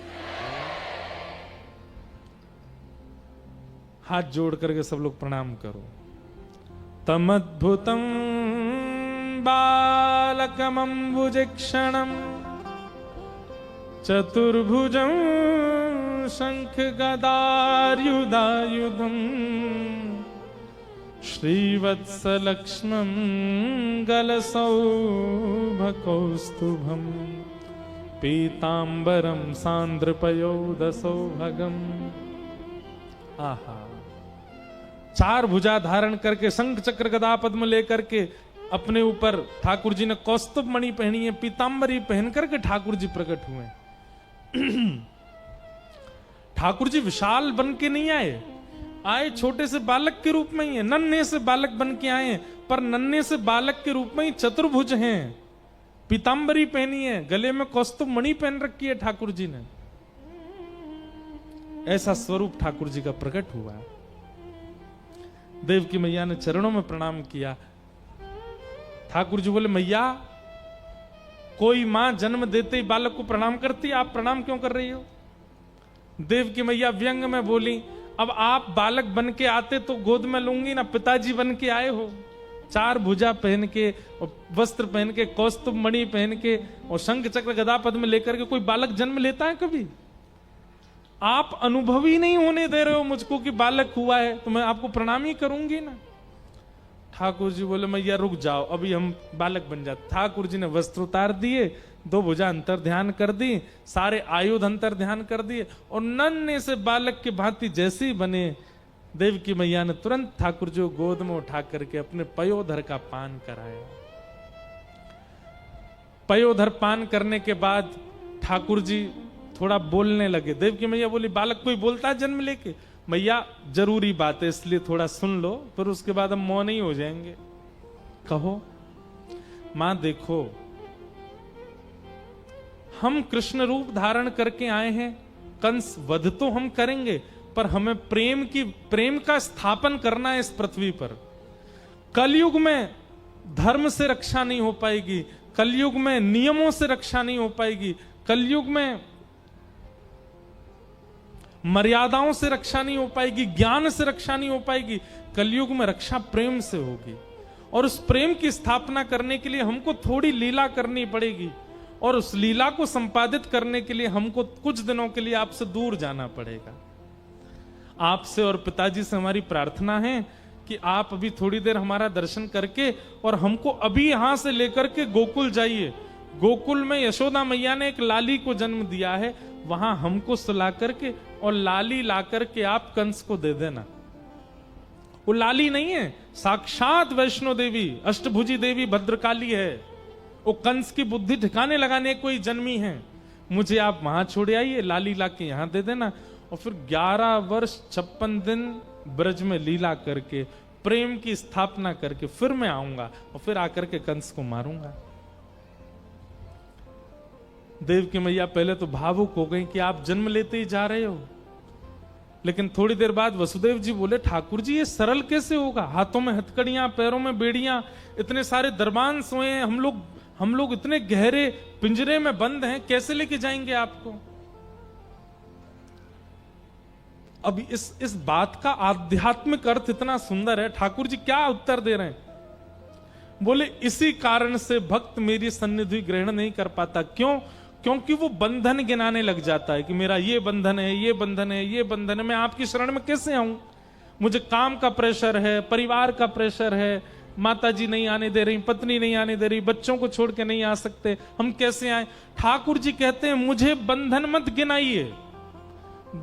हाथ जोड़ करके सब लोग प्रणाम करो। तमद्भुतम बालकमंबुजक्षणम चतुर्भुजं शंख गदार्युधायुधम श्रीवत्सलक्ष्मं गलसौभकौस्तुभं पीतांबरं सांद्रपयोदसौभगम्। आहा, चार भुजा धारण करके, शंख चक्र गदा पद्म लेकर के अपने ऊपर ठाकुर जी ने कौस्तुभ मणि पहनी है, पीतांबरी पहन करके ठाकुर जी प्रकट हुए। ठाकुर जी विशाल बन के नहीं आए छोटे से बालक के रूप में ही है, नन्हे से बालक बन के आए, पर नन्हे से बालक के रूप में ही चतुर्भुज हैं, पीतांबरी पहनी है, गले में कौस्तुभ मणि पहन रखी है ठाकुर जी ने। ऐसा स्वरूप ठाकुर जी का प्रकट हुआ। देव की मैया ने चरणों में प्रणाम किया। ठाकुर जी बोले, मैया, कोई मां जन्म देते ही बालक को प्रणाम करती, आप प्रणाम क्यों कर रही हो? देव की मैया व्यंग में बोली, अब आप बालक बन के आते तो गोद में लूंगी ना, पिताजी बन के आए हो, चार भुजा पहन के और वस्त्र पहन के, कौस्तुभ मणि पहन के और शंख चक्र गदा पद्म लेकर के कोई बालक जन्म लेता है कभी? आप अनुभव ही नहीं होने दे रहे हो मुझको कि बालक हुआ है, तो मैं आपको प्रणाम ही करूंगी ना। ठाकुर जी बोले, मैया रुक जाओ, अभी हम बालक बन जाते। ठाकुर जी ने वस्त्र उतार दिए, दो भुजा अंतर ध्यान कर दी, सारे आयुध अंतर ध्यान कर दिए, और नन्हे से बालक के भांति जैसे ही बने, देव की मैया ने तुरंत ठाकुर जी को गोद में उठा करके अपने पयोधर का पान कराया। पयोधर पान करने के बाद ठाकुर जी थोड़ा बोलने लगे। देव की मैया बोली, बालक कोई बोलता है जन्म लेके? मैया, जरूरी बात है इसलिए थोड़ा सुन लो, फिर उसके बाद हम मौन ही हो जाएंगे। कहो। मां देखो, हम कृष्ण रूप धारण करके आए हैं, कंस वध तो हम करेंगे, पर हमें प्रेम का स्थापन करना है इस पृथ्वी पर। कलयुग में धर्म से रक्षा नहीं हो पाएगी, कलयुग में नियमों से रक्षा नहीं हो पाएगी, कलयुग में मर्यादाओं से रक्षा नहीं हो पाएगी, ज्ञान से रक्षा नहीं हो पाएगी। कलयुग में रक्षा प्रेम से होगी, और उस प्रेम की स्थापना करने के लिए हमको थोड़ी लीला करनी पड़ेगी, और उस लीला को संपादित करने के लिए हमको कुछ दिनों के लिए आपसे दूर जाना पड़ेगा। आपसे और पिताजी से हमारी प्रार्थना है कि आप अभी थोड़ी देर हमारा दर्शन करके और हमको अभी यहां से लेकर के गोकुल जाइए। गोकुल में यशोदा मैया ने एक लाली को जन्म दिया है, वहां हमको सुला करके और लाली ला करके आप कंस को दे देना। वो लाली नहीं है, साक्षात वैष्णो देवी, अष्टभुजी देवी भद्रकाली है। वो कंस की बुद्धि ठिकाने लगाने कोई जन्मी है। मुझे आप वहां छोड़ आइए, लाली ला के यहां दे देना, और फिर 11 वर्ष 56 दिन ब्रज में लीला करके प्रेम की स्थापना करके फिर मैं आऊंगा, और फिर आकर के कंस को मारूंगा। देव की मैया पहले तो भावुक हो गई कि आप जन्म लेते ही जा रहे हो, लेकिन थोड़ी देर बाद वसुदेव जी बोले, ठाकुर जी ये सरल कैसे होगा? हाथों में हथकड़ियां, पैरों में बेड़ियां, इतने सारे दरबान सोए हैं, हम लोग इतने गहरे पिंजरे में बंद हैं, कैसे लेके जाएंगे आपको? अब इस बात का आध्यात्मिक अर्थ इतना सुंदर है। ठाकुर जी क्या उत्तर दे रहे हैं? बोले इसी कारण से भक्त मेरी सन्निधि ग्रहण नहीं कर पाता। क्यों? क्योंकि वो बंधन गिनाने लग जाता है कि मेरा ये बंधन है, ये बंधन है, ये बंधन है, मैं आपकी शरण में कैसे आऊं? मुझे काम का प्रेशर है, परिवार का प्रेशर है, माता जी नहीं आने दे रही, पत्नी नहीं आने दे रही, बच्चों को छोड़ के नहीं आ सकते, हम कैसे आए? ठाकुर जी कहते हैं मुझे बंधन मत गिनाइए,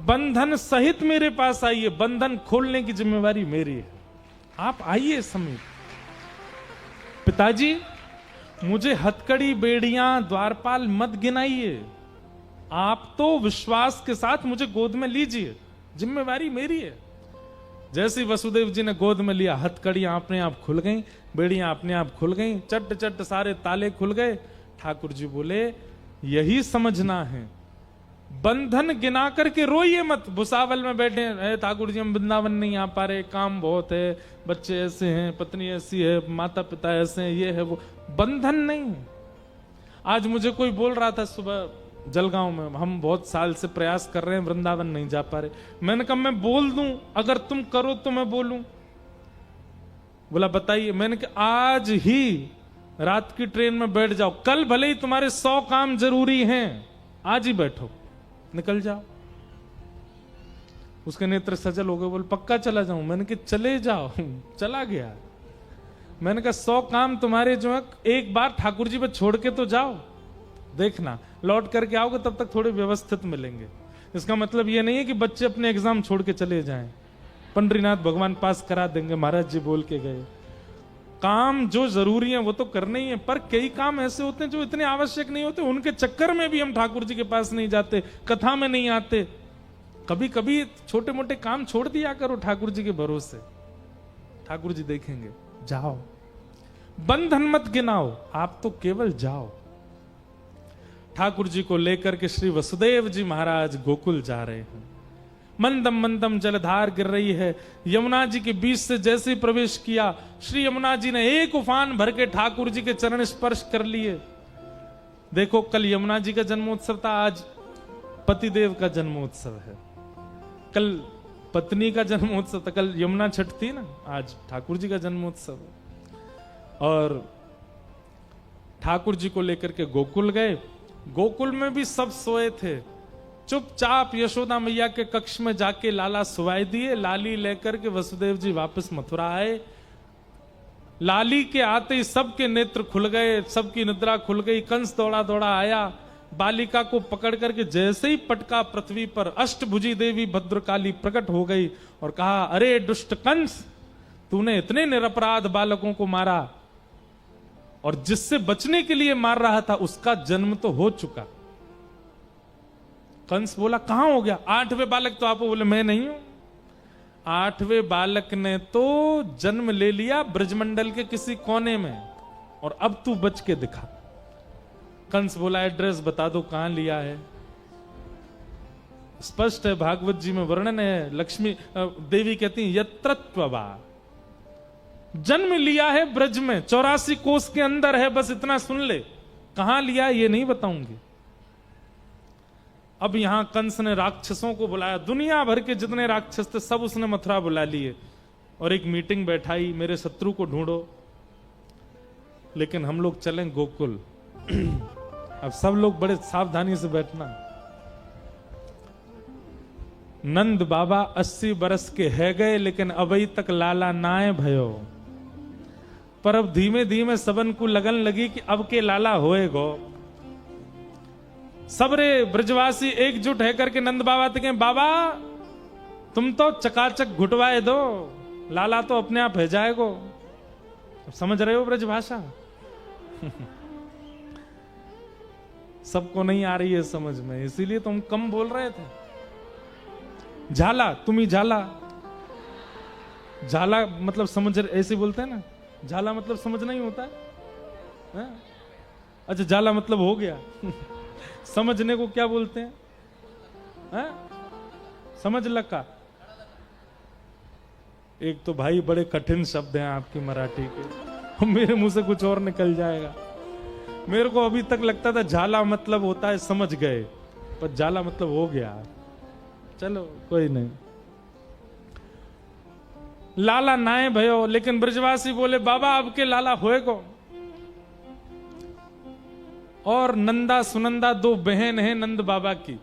बंधन सहित मेरे पास आइए, बंधन खोलने की जिम्मेवारी मेरी है, आप आइए समीप। पिताजी मुझे हथकड़ी, बेड़ियां, द्वारपाल मत गिनाइए, आप तो विश्वास के साथ मुझे गोद में लीजिए, जिम्मेवारी मेरी है। जैसे ही वसुदेव जी ने गोद में लिया, हथकड़ियां अपने आप खुल गईं, बेड़ियां अपने आप खुल गईं, चट चट सारे ताले खुल गए। ठाकुर जी बोले यही समझना है, बंधन गिना करके रोइए मत। भुसावल में बैठे हैं ठाकुर जी, हम वृंदावन नहीं आ पा रहे, काम बहुत है, बच्चे ऐसे हैं, पत्नी ऐसी है, माता पिता ऐसे हैं, ये है वो, बंधन नहीं। आज मुझे कोई बोल रहा था सुबह जलगांव में, हम बहुत साल से प्रयास कर रहे हैं, वृंदावन नहीं जा पा रहे। मैंने कहा मैं बोल दूं, अगर तुम करो तो मैं बोलूं। बोला बताइए। मैंने कहा आज ही रात की ट्रेन में बैठ जाओ, कल भले ही तुम्हारे 100 काम जरूरी हैं, आज ही बैठो, निकल जाओ। उसके नेत्र सजल हो गए, बोल पक्का चला जाऊं? मैंने कहा चले जाओ। चला गया। मैंने कहा 100 काम तुम्हारे जो है, एक बार ठाकुर जी पे छोड़ के तो जाओ, देखना लौट करके आओगे तब तक थोड़े व्यवस्थित मिलेंगे। इसका मतलब ये नहीं है कि बच्चे अपने एग्जाम छोड़ के चले जाएं, पंडरीनाथ भगवान पास करा देंगे, महाराज जी बोल के गए। काम जो जरूरी है वो तो करने ही है, पर कई काम ऐसे होते हैं जो इतने आवश्यक नहीं होते, उनके चक्कर में भी हम ठाकुर जी के पास नहीं जाते, कथा में नहीं आते। कभी कभी छोटे मोटे काम छोड़ दिया करो ठाकुर जी के भरोसे, ठाकुर जी देखेंगे। जाओ, बंधन मत गिनाओ, आप तो केवल जाओ। ठाकुर जी को लेकर के श्री वसुदेव जी महाराज गोकुल जा रहे हैं। मंदम मंदम जलधार गिर रही है, यमुना जी के बीच से जैसे ही प्रवेश किया, श्री यमुना जी ने एक उफान भर के ठाकुर जी के चरण स्पर्श कर लिए। देखो कल यमुना जी का जन्मोत्सव था, आज पतिदेव का जन्मोत्सव है, कल पत्नी का जन्मोत्सव था, कल यमुना छठ थी ना, आज ठाकुर जी का जन्मोत्सव है। और ठाकुर जी को लेकर के गोकुल गए। गोकुल में भी सब सोए थे, चुपचाप यशोदा मैया के कक्ष में जाके लाला सुवाई दिए। लाली लेकर के वसुदेव जी वापस मथुरा आए। लाली के आते ही सबके नेत्र खुल गए, सबकी निद्रा खुल गई। कंस दौड़ा दौड़ा आया, बालिका को पकड़ करके जैसे ही पटका पृथ्वी पर, अष्टभुजी देवी भद्रकाली प्रकट हो गई और कहा, अरे दुष्ट कंस, तूने इतने निरपराध बालकों को मारा, और जिससे बचने के लिए मार रहा था उसका जन्म तो हो चुका। कंस बोला कहां हो गया? 8वें बालक तो आप बोले मैं नहीं हूं। 8वें बालक ने तो जन्म ले लिया ब्रजमंडल के किसी कोने में, और अब तू बच के दिखा। कंस बोला एड्रेस बता दो, कहां लिया है? स्पष्ट है, भागवत जी में वर्णन है। लक्ष्मी देवी कहती है यत्रत्ववा, जन्म लिया है ब्रज में, 84 कोस के अंदर है, बस इतना सुन ले। कहां लिया ये नहीं बताऊंगी। अब यहां कंस ने राक्षसों को बुलाया, दुनिया भर के जितने राक्षस थे सब उसने मथुरा बुला लिए, और एक मीटिंग बैठाई, मेरे शत्रु को ढूंढो। लेकिन हम लोग चलें गोकुल। अब सब लोग बड़े सावधानी से बैठना। नंद बाबा 80 बरस के है गए, लेकिन अभी तक लाला नाए भयो। पर अब धीमे धीमे सबन को लगन लगी कि अब के लाला होएगो। सबरे ब्रजवासी एकजुट है करके नंद बाबा तक, बाबा तुम तो चकाचक घुटवाए दो, लाला तो अपने आप है जाएगो। समझ रहे हो ब्रज भाषा? सबको नहीं आ रही है समझ में, इसीलिए तुम कम बोल रहे थे। झाला, तुम ही झाला। झाला मतलब समझ, ऐसे बोलते हैं ना, झाला मतलब समझना ही होता है। अच्छा, झाला मतलब हो गया। समझने को क्या बोलते हैं? समझ लगा। एक तो भाई बड़े कठिन शब्द हैं आपकी मराठी के, मेरे मुंह से कुछ और निकल जाएगा। मेरे को अभी तक लगता था झाला मतलब होता है समझ गए, पर झाला मतलब हो गया। चलो कोई नहीं। लाला नाए भयो, लेकिन ब्रजवासी बोले बाबा अब के लाला होएगो। और नंदा सुनंदा दो बहन हैं नंद बाबा की।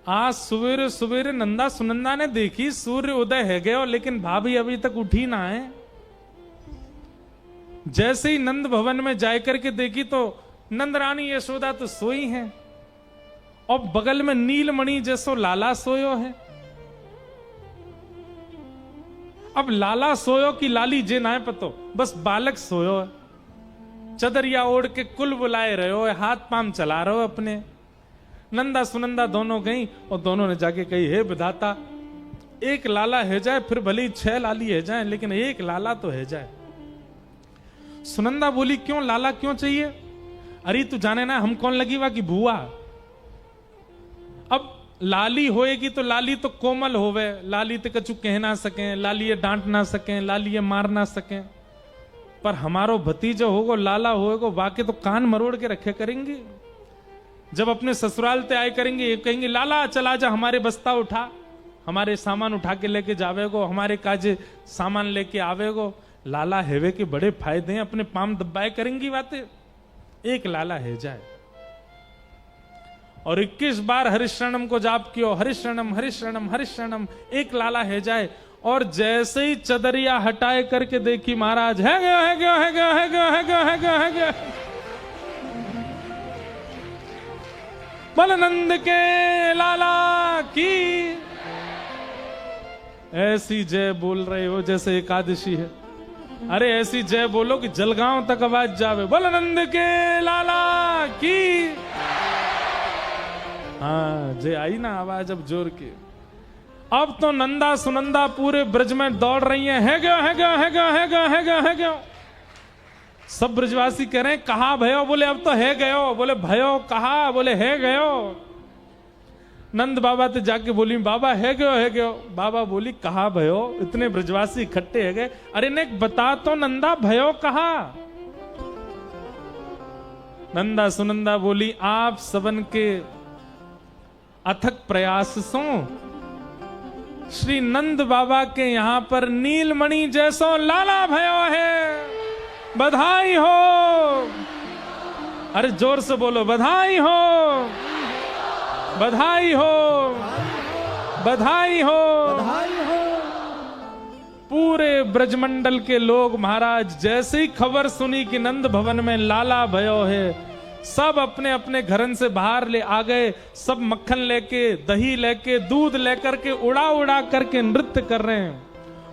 आज सवेरे सवेरे नंदा सुनंदा ने देखी सूर्य उदय है गयो, लेकिन भाभी अभी तक उठी ना है। जैसे ही नंद भवन में जाकर के देखी तो नंद रानी यशोदा तो सोई हैं और बगल में नीलमणि जैसो लाला सोयो है। अब लाला सोयो की लाली जे ना है पतो, बस बालक सोयो है। चदरिया ओढ़ के कुल बुलाए रहे हो, हाथ पाम चला रहे हो अपने। नंदा सुनंदा दोनों गई और दोनों ने जाके कही, हे विधाता, एक लाला है जाए, फिर भले ही 6 लाली है जाए, लेकिन एक लाला तो है जाए। सुनंदा बोली, क्यों लाला क्यों चाहिए? अरे तू जाने ना हम कौन लगी वा की बुआ। अब लाली होएगी तो लाली तो कोमल होवे, लाली ते कछु कह ना सके, लाली ये डांट ना सके, लाली ये मार ना सके। पर हमारो भतीजा होगो लाला होएगो, वाके तो कान मरोड़ के रखे करेंगे। जब अपने ससुराल ते आए करेंगे, ये कहेंगे, लाला चला जा हमारे बस्ता उठा, हमारे सामान उठा के लेके जावेगो, हमारे काजे सामान लेके आवेगो। लाला हेवे के बड़े फायदे हैं, अपने पाम दबाए करेंगी बातें। एक लाला है जाए। और 21 बार हरिशरणम को जाप कियो, हरिशरणम हरिशरणम हरिशरणम, एक लाला है जाए। और जैसे ही चदरिया हटाए करके देखी महाराज, है गया है गया है गया है गया है गया है गया है गया। बलनंद के लाला की ऐसी जय बोल रहे हो जैसे एकादशी है। अरे ऐसी जय बोलो कि जलगांव तक आवाज जावे, बलनंद के लाला की। हाँ जय आई ना आवाज अब जोर की। अब तो नंदा सुनंदा पूरे ब्रज में दौड़ रही हैं, है गया है गया है गया है गया है गया है गया। सब ब्रजवासी कह रहे हैं, कहा भयो? बोले अब तो है गयो। बोले भयो कहा? बोले है गयो। नंद बाबा तो जाके बोली, बाबा है गयो है गयो। बाबा बोली, कहा भयो? इतने ब्रजवासी इकट्ठे है गए। अरे ने बता तो नंदा, भयो कहा? नंदा सुनंदा बोली, आप सबन के अथक प्रयास सो श्री नंद बाबा के यहां पर नीलमणि जैसो लाला भयो है, बधाई हो। अरे जोर से बोलो, बधाई हो बधाई हो बधाई हो बधाई हो। पूरे ब्रजमंडल के लोग महाराज जैसे ही खबर सुनी कि नंद भवन में लाला भयो है, सब अपने अपने घरन से बाहर ले आ गए। सब मक्खन लेके, दही लेके, दूध लेकर के उड़ा उड़ा करके नृत्य कर रहे हैं।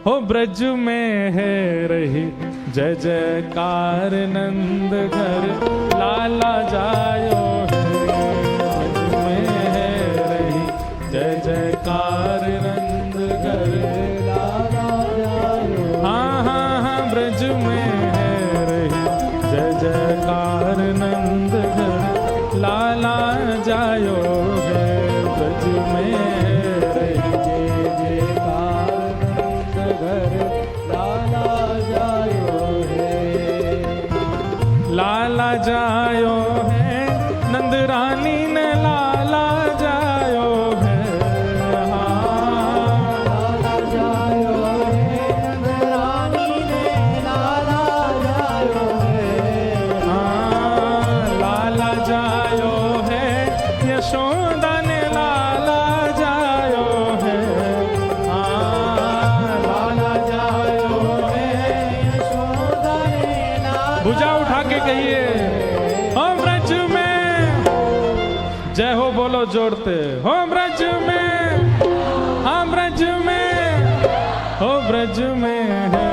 हो ब्रज में है रही जय जयकार, नंद घर लाला जायो है। ब्रज में है रही जय जयकार, नंद घर लाला जायो। हाँ हाँ हाँ, ब्रज में है रही जय जयकार, नंद घर लाला जायो है। ब्रज में है रही जय जयकार, नंद घर लाला जायो है। लाला जायो है, नंद रानी ने लाला जायो है। हाँ लाला जायो है, नंद रानी ने लाला जायो है। हाँ लाला जायो है, यशोदा ने लाला जायो है। हाँ लाला जायो है, यशोदा ने लाला। भुजा उठा के कहिए, हम ब्रज में जय हो बोलो जोड़ते, हो ब्रज में, हम ब्रज में, हो ब्रज में है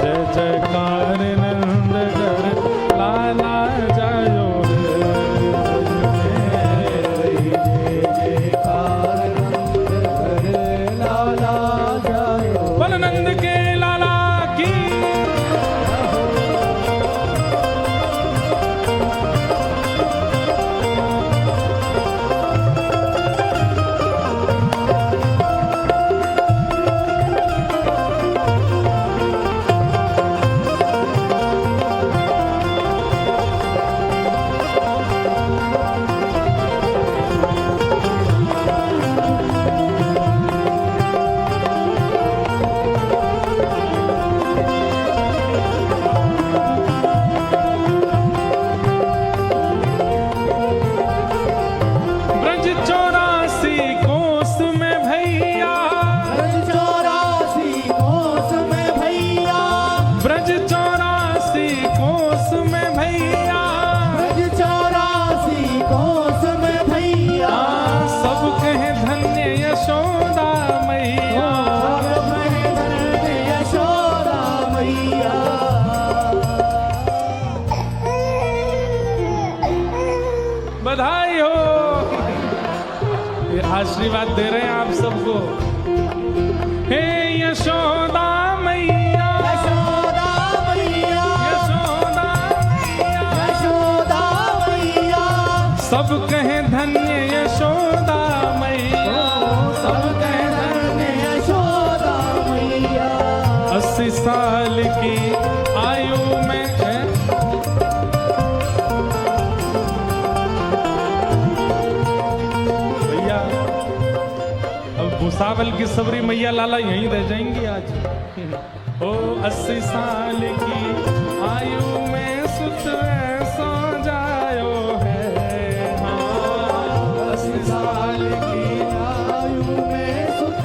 जय जयकार, नंद घर लाला जायो है। ब्रज में है जय जयकार, नंद घर लाला जायो। बोल नंद के लाला की। कोस में भैया, ब्रज 84 कोस में भैया, सब कहे धन्य यशोदा मैया, सब कहे धन्य यशोदा मैया। बधाई हो। ये आशीर्वाद दे रहे हैं आप सबको। हे यशोदा मैया, यशोदा मैया, यशोदा मैया, यशोदा मैया, सब कहे धन्य यशोदा मैया, सब कहे धन्य यशोदा मैया। 80 साल की आयु में भैया अब भूसावल की सबरी मैया लाला यहीं रह जाएंगी आज। ओ 80 साल की आयु में सुत ऐसा जायो है, हाँ 80 साल की आयु में सुख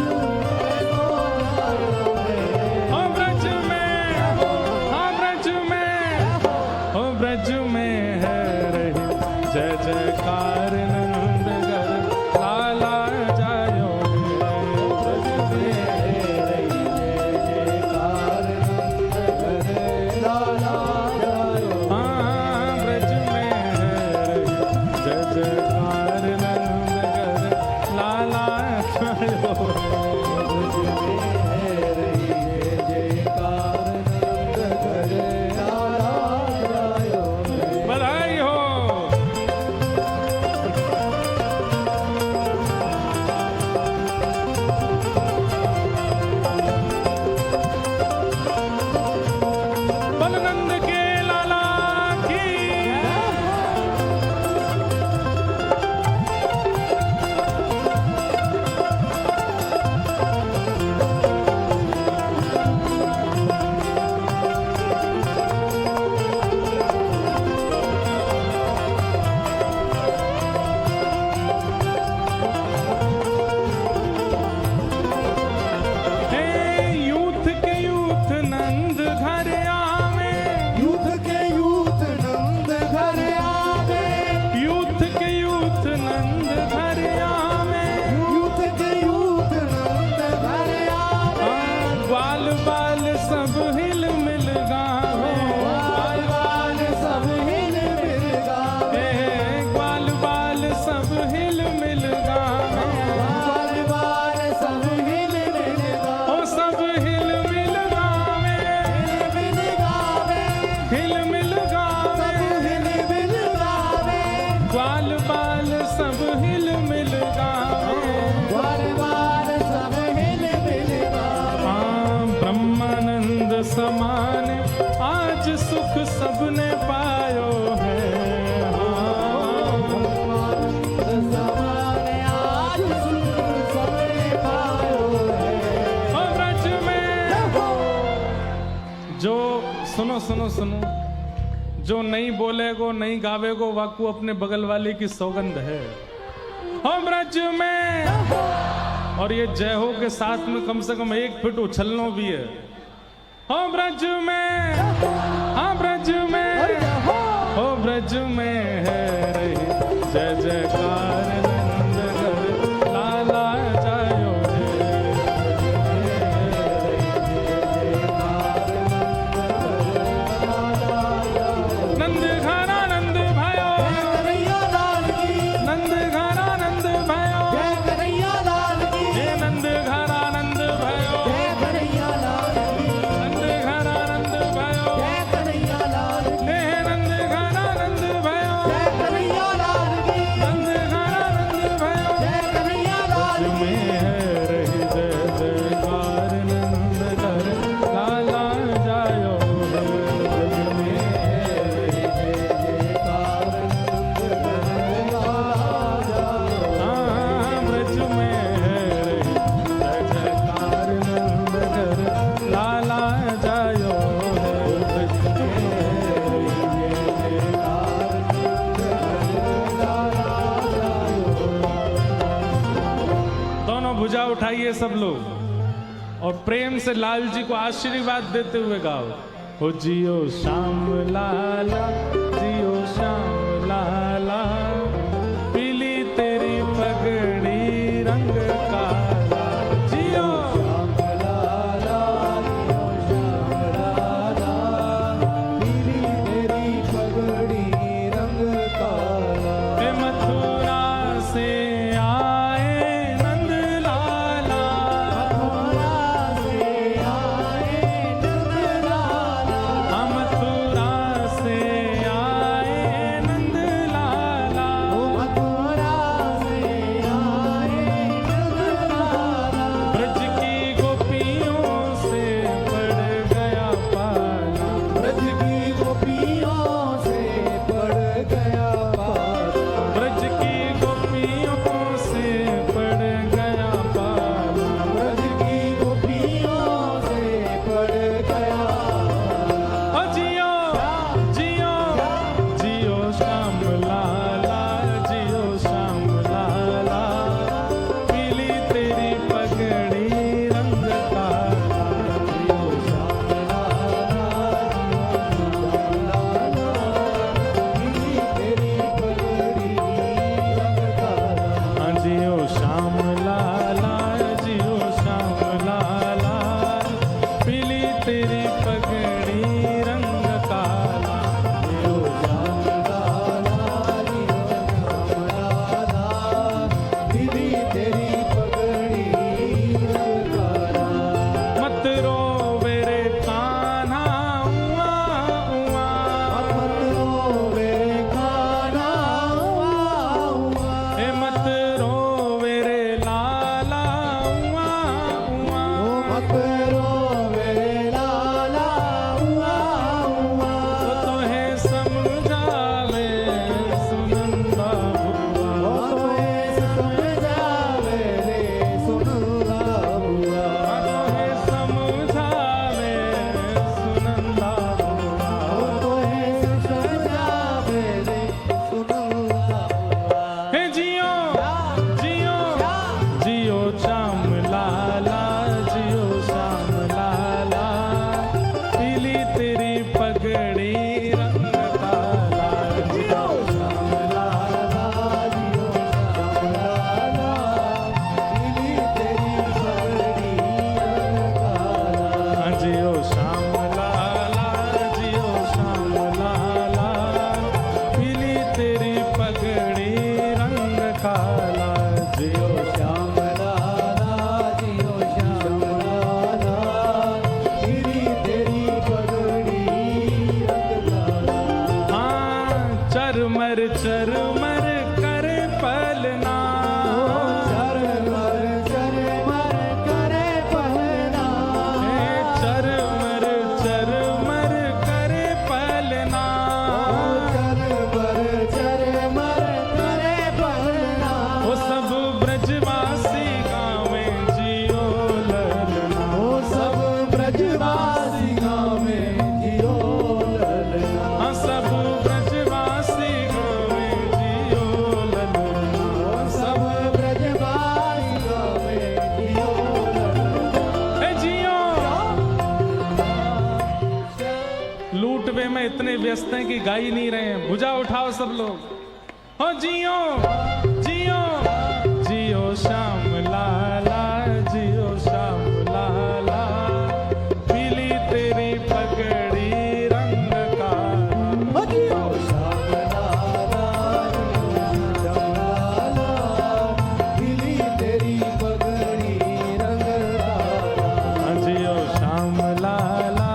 ओ ब्रज में, हाँ ब्रज में, ओ ब्रज में है रही जय जयकार नंदगर लाला जायो है, ब्रज में है रही जय जयकार नंदगर लाला जायो। हाँ ब्रज में है रही जय जयकार नंदगर लाला जायो बधाई हो। बलनंद के लाला की हे यूथ के यूथ नंद घर आवे, यूथ के यूथ नंद घर आवे, यूथ के यूथ नंद घर आवे, यूथ के यूथ नंद घर आवे। ग्वाल बाल सब हिल मिल गावे, बाल बाल सब हिल मिल गावे, ग्वाल बाल सब हिल मिल गावे, बाल बाल सब हिल मिल गावे, ओ सब हिल मिल गावे, मिल गावे, हिल मिल गावे, सब हिल मिल गावे, ग्वाल बाल सब हिल मिल गावे, बाल बाल सब हिल मिल गावे। हाँ ब्रह्मानंद समान आज सुख सबने पायो है, हाँ समाने आज सुख सबने पायो है। ओ ब्रज में जो सुनो सुनो सुनो, जो नहीं बोलेगो नहीं गावेगो वाकू अपने बगल वाले की सौगंध है। ओ ब्रज में और ये जय हो के साथ में कम से कम 1 फीट उछलनो भी है। ओ ब्रज में, हाँ ब्रज में, ओ ब्रज में है रही जय जयकार नंदगर लाला जायो नंद घरा नंद भयो, कन्हैया लाल की, नंद घरा नंद भयो, जय कन्हैया लाल की, हे नंद घरा नंद भयो, जय कन्हैया लाल की, नंद घरा नंद भयो, जय कन्हैया लाल की, हे नंद घरा नंद भयो, जय कन्हैया लाल की, नंद घरा नंद भयो, जय कन्हैया लाल में की। है रही जय जयकार नंदगर लाला जायो है, ब्रज में है रही जय जयकार हाँ ब्रज में है रही जय जयकार नंदगर लाला जायो है, ब्रज में है रही जय जयकार। दोनों भुजा उठाइए सब लोग और प्रेम से लाल जी को आशीर्वाद देते हुए गाओ। हो जियो श्याम लाला, जियो श्याम लाला, पीली तेरी पगड़ी रंग काला। जियो श्याम लाला, जियो श्याम लाला, पीली तेरी पगड़ी रंग काला। हे मथुरा से आए नंद लाला, मथुरा से आए नंद लाला, हम मथुरा से आए नंद लाला। मथुरा से आए नंद लाला। ब्रज की गोपियों से पड़ गया पाला, ब्रज की गोपियों से पड़ गया पाला। ब्रज की गोपियों से पड़ गया पाला। ब्रज की गोपियों से पड़ गया पाला। ओ जियो जियो जियो श्याम लाला, जियो श्याम लाला, पीली तेरी पगड़ी रंग काला। जियो श्याम लाला, जियो श्याम लाला, पीली तेरी पगड़ी रंग काला। हाँ जियो श्याम लाला, जियो श्याम लाला, पीली तेरी पगड़ी रंग काला। जियो श्याम लाला, जियो श्याम लाला, पीली तेरी पगड़ी रंग काला। मत रो मेरे कान्हा उआ उआ, मत रोवे कान्हा उआ उआ। हे मत रो मेरे लाला उआ उआ। मत रोवे लाला उआ उआ। वो तो है समझावे सुनंदा बुआ, वो तो है समझावे रे सुनंदा बुआ। वो तो है समझावे सुनंदा बुआ। वो तो है समझावे रे सुनंदा बुआ। हे जियो जियो जियो श्याम लाला, जियो श्याम लाला, पीली तेरी पगड़ी रंग काला। जियो श्याम लाला, जियो श्याम लाला, पीली तेरी पगड़ी रंग काला। जियो श्याम लाला, जियो श्याम लाला, पीली तेरी पगड़ी रंग काला। जियो श्याम लाला, जियो श्याम लाला, पीली तेरी पगड़ी रंग काला। हाँ चरमर चरमर करे पलना, चरमर चरमर करे पहना। हे चरमर चरमर करे पलना। चरमर चरमर करे पहना। वो सब ब्रजवासी गावे जियो ललना। वो सब ब्रजवासी गावे जियो ललना। हाँ सब ब्रजवासी गावे जियो ललना। वो सब ब्रजवासी गावे जियो ललना। हे जियो लूटवे में इतने व्यस्त हैं कि गा ही नहीं रहे हैं। भुजा उठाओ सब लोग। हो जियो जियो जियो श्याम लाला, जियो श्याम लाला, पीली तेरी पगड़ी रंग काला। जियो श्याम लाला, जियो श्याम लाला, पीली तेरी पगड़ी रंग काला। जियो श्याम लाला,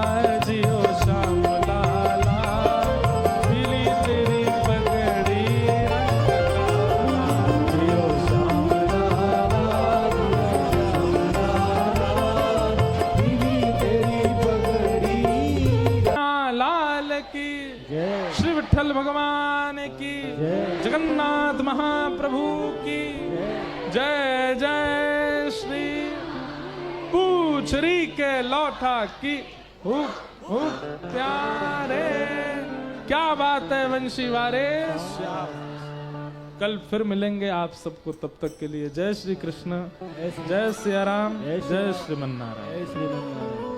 जियो श्याम लाला, पीली तेरी पगड़ी रंग काला। जियो श्याम लाला, जियो श्याम लाला, पीली तेरी पगड़ी। लाल की जय श्री विठ्ठल भगवान की, जय। जगन्नाथ महाप्रभु की जय। जय श्री पूछरी के लौटा की हुक हुक प्यारे। क्या बात है वंशी वारे। कल फिर मिलेंगे आप सबको, तब तक के लिए जय श्री कृष्ण, जय सिया राम, जय श्रीमन्नारायण। जय श्री राम।